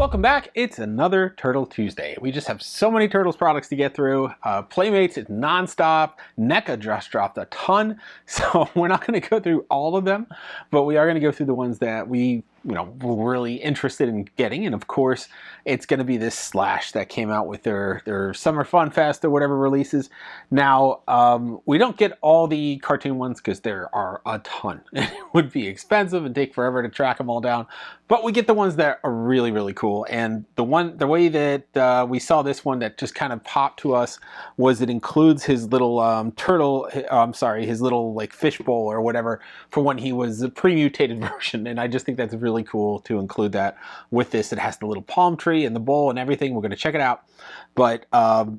Welcome back. It's another Turtle Tuesday. We just have so many Turtles products to get through. Playmates, it's nonstop. NECA just dropped a ton, so we're not going to go through all of them, but we are going to go through the ones that we were really interested in getting. And of course, it's going to be this Slash that came out with their Summer Fun Fest or whatever releases. Now, we don't get all the cartoon ones because there are a ton. It would be expensive and take forever to track them all down. But we get the ones that are really, really cool. And the way that we saw this one that just kind of popped to us was it includes his little turtle, his little like fishbowl or whatever for when he was a pre-mutated version. And I just think that's really cool to include that with this. It has the little palm tree and the bowl and everything. We're going to check it out. But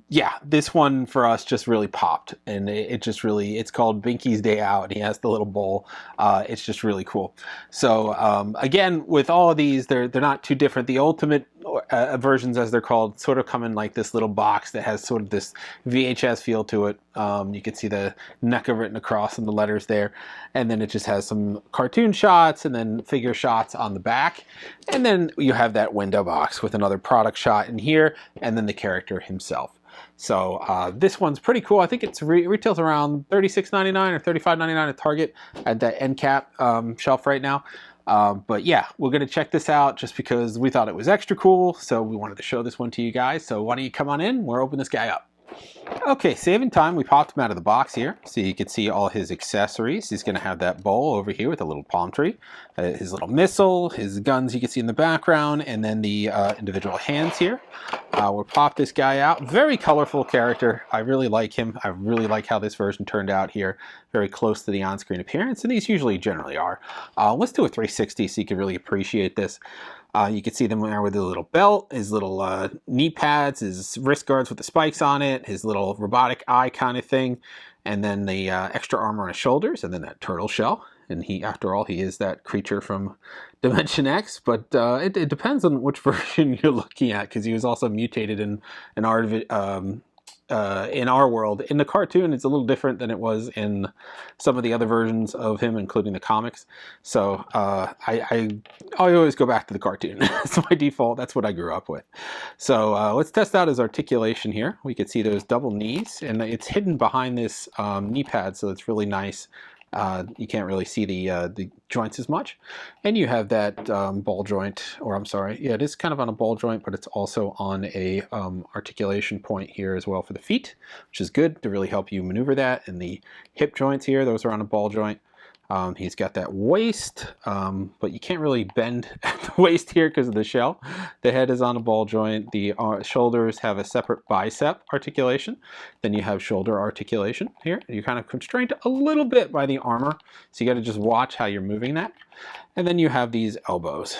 yeah, this one for us just really popped. And it's called Binky's Day Out. And he has the little bowl. It's just really cool. So again, with all of these, they're not too different. The ultimate versions, as they're called, sort of come in like this little box that has sort of this VHS feel to it. You can see the NECA written across in the letters there, and then it just has some cartoon shots and then figure shots on the back, and then you have that window box with another product shot in here, and then the character himself. So this one's pretty cool. I think it's retails around $36.99 or $35.99 at Target at that end cap shelf right now. But yeah, we're going to check this out just because we thought it was extra cool. So we wanted to show this one to you guys. So why don't you come on in? We'll open this guy up. Okay, saving time, we popped him out of the box here so you can see all his accessories. He's going to have that bowl over here with a little palm tree, his little missile, his guns you can see in the background, and then the individual hands here. We'll pop this guy out. Very colorful character. I really like him. I really like how this version turned out here. Very close to the on-screen appearance, and these usually generally are. Let's do a 360 so you can really appreciate this. You can see them there with his little belt, his little knee pads, his wrist guards with the spikes on it, his little robotic eye kind of thing, and then the extra armor on his shoulders, and then that turtle shell. And he, after all, he is that creature from Dimension X, but it depends on which version you're looking at, because he was also mutated in our world. In the cartoon, it's a little different than it was in some of the other versions of him, including the comics. So I always go back to the cartoon. That's my default. That's what I grew up with. So let's test out his articulation here. We can see those double knees, and it's hidden behind this knee pad, so it's really nice. You can't really see the joints as much. And you have that ball joint, or I'm sorry, yeah, it is kind of on a ball joint, but it's also on a articulation point here as well for the feet, which is good to really help you maneuver that. And the hip joints here, those are on a ball joint. He's got that waist, but you can't really bend at the waist here because of the shell. The head is on a ball joint. The shoulders have a separate bicep articulation. Then you have shoulder articulation here. You're kind of constrained a little bit by the armor, so you got to just watch how you're moving that. And then you have these elbows.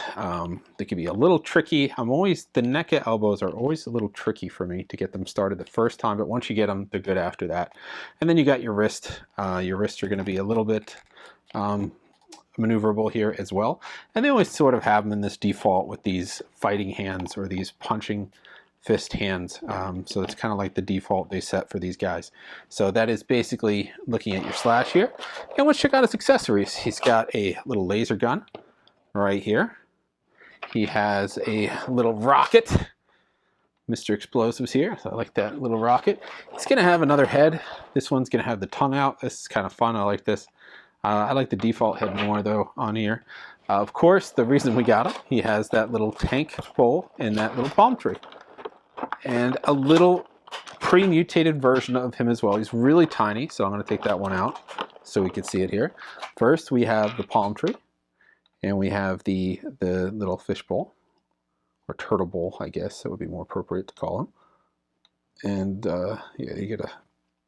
They can be a little tricky. The NECA elbows are always a little tricky for me to get them started the first time, but once you get them, they're good after that. And then you got your wrist. Your wrists are going to be a little bit maneuverable here as well, and they always sort of have them in this default with these fighting hands or these punching fist hands, so it's kind of like the default they set for these guys. So that is basically looking at your Slash here. And let's check out his accessories. He's got a little laser gun right here. He has a little rocket, Mr. Explosives here, so I like that little rocket. He's gonna have another head. This one's gonna have the tongue out. This is kind of fun. I like this. I like the default head more though on here. Of course, the reason we got him, he has that little tank bowl and that little palm tree. And a little pre-mutated version of him as well. He's really tiny, so I'm going to take that one out so we can see it here. First, we have the palm tree, and we have the little fish bowl, or turtle bowl, I guess that would be more appropriate to call him. And yeah, you got to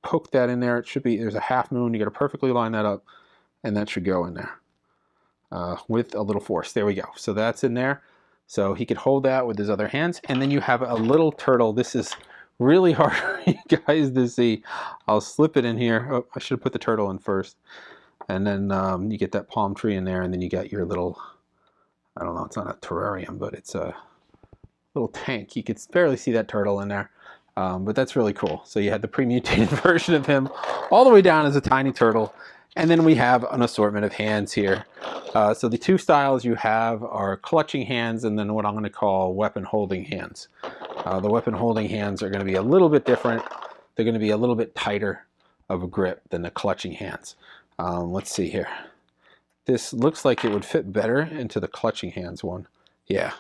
poke that in there. It should be, there's a half moon. You got to perfectly line that up. And that should go in there with a little force. There we go. So that's in there. So he could hold that with his other hands. And then you have a little turtle. This is really hard for you guys to see. I'll slip it in here. Oh, I should have put the turtle in first. And then you get that palm tree in there. And then you got your little, I don't know, it's not a terrarium, but it's a little tank. You could barely see that turtle in there. But that's really cool. So you had the pre-mutated version of him all the way down as a tiny turtle. And then we have an assortment of hands here. So the two styles you have are clutching hands and then what I'm going to call weapon holding hands. The weapon holding hands are going to be a little bit different. They're going to be a little bit tighter of a grip than the clutching hands. Let's see here. This looks like it would fit better into the clutching hands one. Yeah.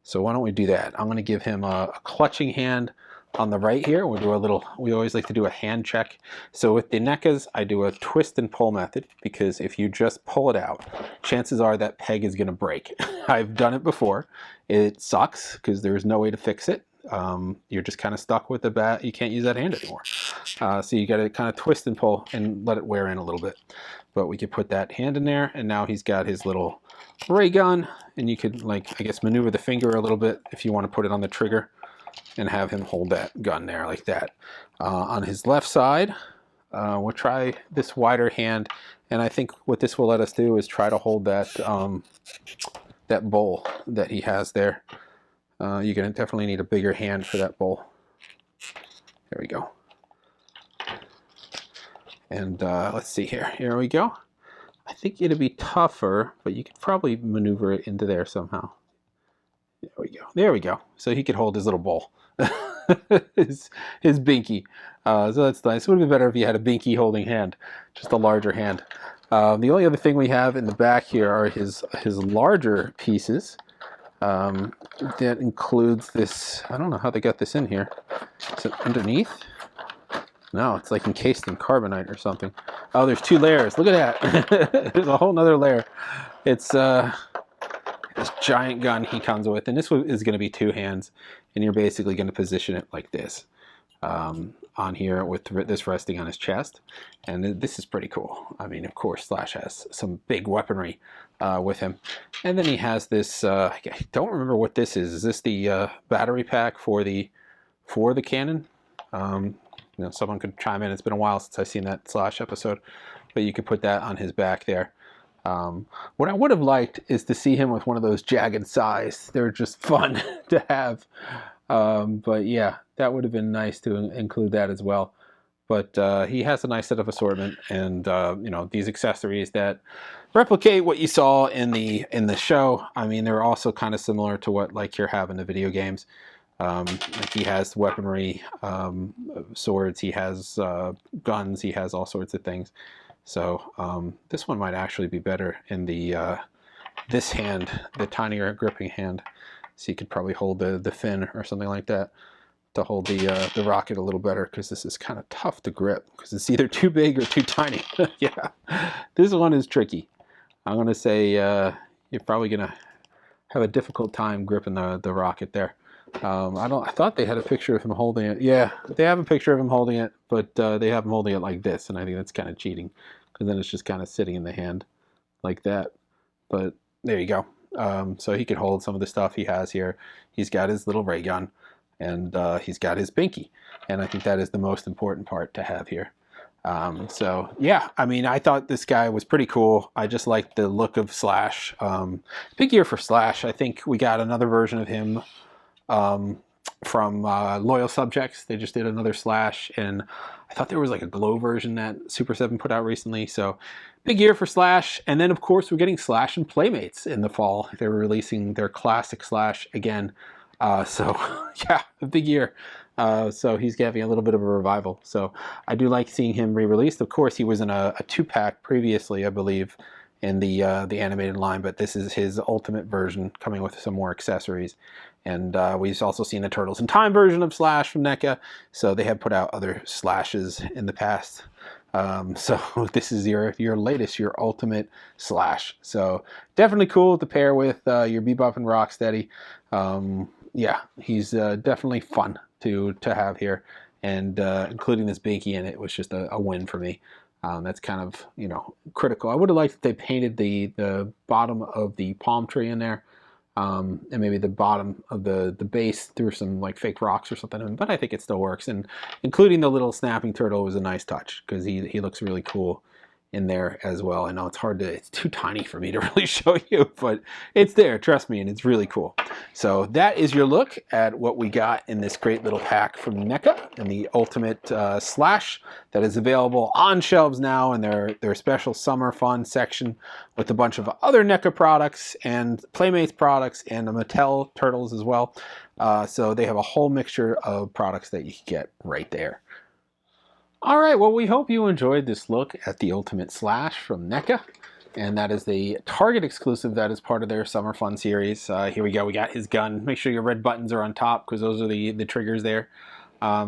So why don't we do that? I'm going to give him a clutching hand on the right here. We'll do a little, we always like to do a hand check. So with the NECAs, I do a twist and pull method because if you just pull it out, chances are that peg is going to break. I've done it before. It sucks because there's no way to fix it. You're just kind of stuck with the bat. You can't use that hand anymore. So you got to kind of twist and pull and let it wear in a little bit. But we could put that hand in there, and now he's got his little ray gun, and you could, like, I guess, maneuver the finger a little bit if you want to put it on the trigger and have him hold that gun there like that. On his left side, we'll try this wider hand, and I think what this will let us do is try to hold that that bowl that he has there. You're going to definitely need a bigger hand for that bowl. There we go. And let's see here. Here we go. I think it'd be tougher, but you could probably maneuver it into there somehow. There we go. There we go. So he could hold his little bowl. his Binky. So that's nice. It would have been better if you had a Binky holding hand, just a larger hand. The only other thing we have in the back here are his larger pieces. That includes this. I don't know how they got this in here. Is it underneath? No, it's like encased in carbonite or something. Oh, there's two layers. Look at that. There's a whole nother layer. It's this giant gun he comes with, and this is going to be two hands, and you're basically going to position it like this on here with this resting on his chest, and this is pretty cool. I mean, of course, Slash has some big weaponry with him, and then he has this. I don't remember what this is. Is this the battery pack for the cannon? You know, someone could chime in. It's been a while since I've seen that Slash episode, but you could put that on his back there. What I would have liked is to see him with one of those jagged sais. They're just fun to have. But yeah, that would have been nice to include that as well. But he has a nice set of assortment, and you know, these accessories that replicate what you saw in the show. I mean, they're also kind of similar to what like you have in the video games. Like he has weaponry, swords, he has guns, he has all sorts of things. So this one might actually be better in the this hand, the tinier gripping hand. So you could probably hold the fin or something like that to hold the rocket a little better, because this is kind of tough to grip because it's either too big or too tiny. Yeah, this one is tricky. I'm gonna say you're probably gonna have a difficult time gripping the rocket there. I thought they had a picture of him holding it. Yeah, they have a picture of him holding it, but they have him holding it like this, and I think that's kind of cheating, because then it's just kind of sitting in the hand like that. But there you go. So he could hold some of the stuff he has here. He's got his little ray gun, and he's got his Binky, and I think that is the most important part to have here. So yeah, I mean, I thought this guy was pretty cool. I just liked the look of Slash. Big year for Slash. I think we got another version of him from Loyal Subjects. They just did another Slash, and I thought there was like a glow version that Super 7 put out recently. So big year for Slash. And then of course we're getting Slash and Playmates in the fall. They're releasing their classic Slash again. So yeah, a big year. So he's having a little bit of a revival. So I do like seeing him re-released. Of course, he was in a 2-pack previously, I believe, in the animated line, but this is his ultimate version, coming with some more accessories. And we've also seen the Turtles in Time version of Slash from NECA, so they have put out other Slashes in the past. So this is your latest, your ultimate Slash. So definitely cool to pair with your Bebop and Rocksteady. Yeah, he's definitely fun to have here, and including this Binky in it was just a win for me. That's kind of, you know, critical. I would have liked if they painted the bottom of the palm tree in there, and maybe the bottom of the base through some like fake rocks or something, but I think it still works. And including the little snapping turtle was a nice touch, because he looks really cool in there as well. I know it's too tiny for me to really show you, but it's there, trust me, and it's really cool. So that is your look at what we got in this great little pack from NECA and the Ultimate Slash that is available on shelves now in their special summer fun section with a bunch of other NECA products and Playmates products and the Mattel Turtles as well. So they have a whole mixture of products that you can get right there. All right, well, we hope you enjoyed this look at the Ultimate Slash from NECA, and that is the Target exclusive that is part of their Summer Fun series. Here we go, we got his gun. Make sure your red buttons are on top because those are the triggers there.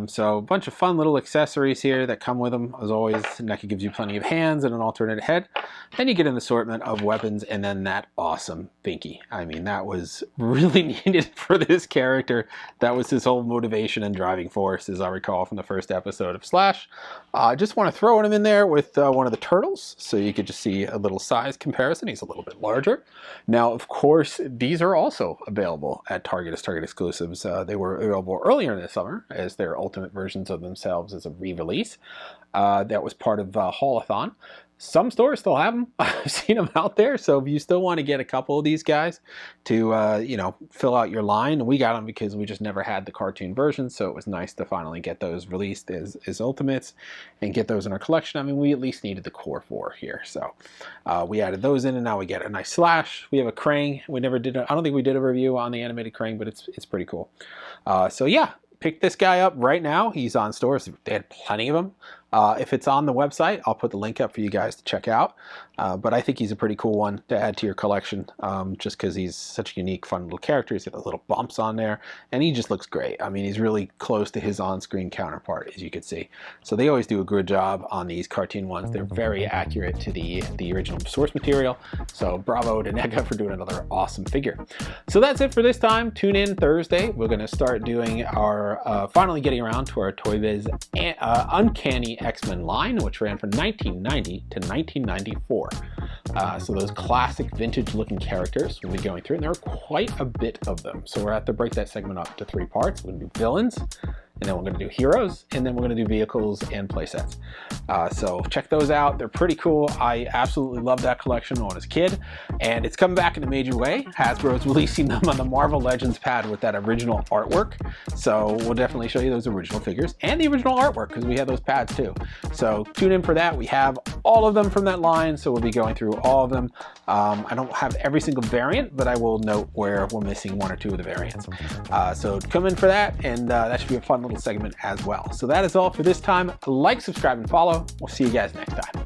So a bunch of fun little accessories here that come with them. As always, NECA gives you plenty of hands and an alternate head. Then you get an assortment of weapons and then that awesome Binky. I mean, that was really needed for this character. That was his whole motivation and driving force, as I recall from the first episode of Slash. I just want to throw him in there with one of the turtles so you could just see a little size comparison. He's a little bit larger. Now, of course, these are also available at Target as Target exclusives. They were available earlier in the summer as their ultimate versions of themselves as a re-release. That was part of Haul-a-thon. Some stores still have them. I've seen them out there. So if you still want to get a couple of these guys to, you know, fill out your line, we got them because we just never had the cartoon version. So it was nice to finally get those released as Ultimates and get those in our collection. I mean, we at least needed the core 4 here. So we added those in and now we get a nice Slash. We have a Krang. We never did, I don't think we did a review on the animated Krang, but it's pretty cool. So yeah. Pick this guy up right now. He's on stores. They had plenty of them. If it's on the website, I'll put the link up for you guys to check out. But I think he's a pretty cool one to add to your collection just because he's such a unique, fun little character. He's got those little bumps on there, and he just looks great. I mean, he's really close to his on-screen counterpart, as you can see. So they always do a good job on these cartoon ones. They're very accurate to the original source material. So bravo to NECA for doing another awesome figure. So that's it for this time. Tune in Thursday. We're going to start doing our, finally getting around to our Toy Biz Uncanny X-Men line, which ran from 1990 to 1994. So those classic vintage looking characters we'll be going through, and there are quite a bit of them. So we're going to have to break that segment up to 3 parts. We're going to do villains, and then we're going to do heroes, and then we're going to do vehicles and playsets. So check those out. They're pretty cool. I absolutely loved that collection when I was a kid, and it's coming back in a major way. Hasbro's releasing them on the Marvel Legends pad with that original artwork. So we'll definitely show you those original figures and the original artwork because we have those pads too. So tune in for that. We have all of them from that line, so we'll be going through all of them. I don't have every single variant, but I will note where we're missing 1 or 2 of the variants. So come in for that, and that should be a fun little segment as well. So that is all for this time. Like, subscribe, and follow. We'll see you guys next time.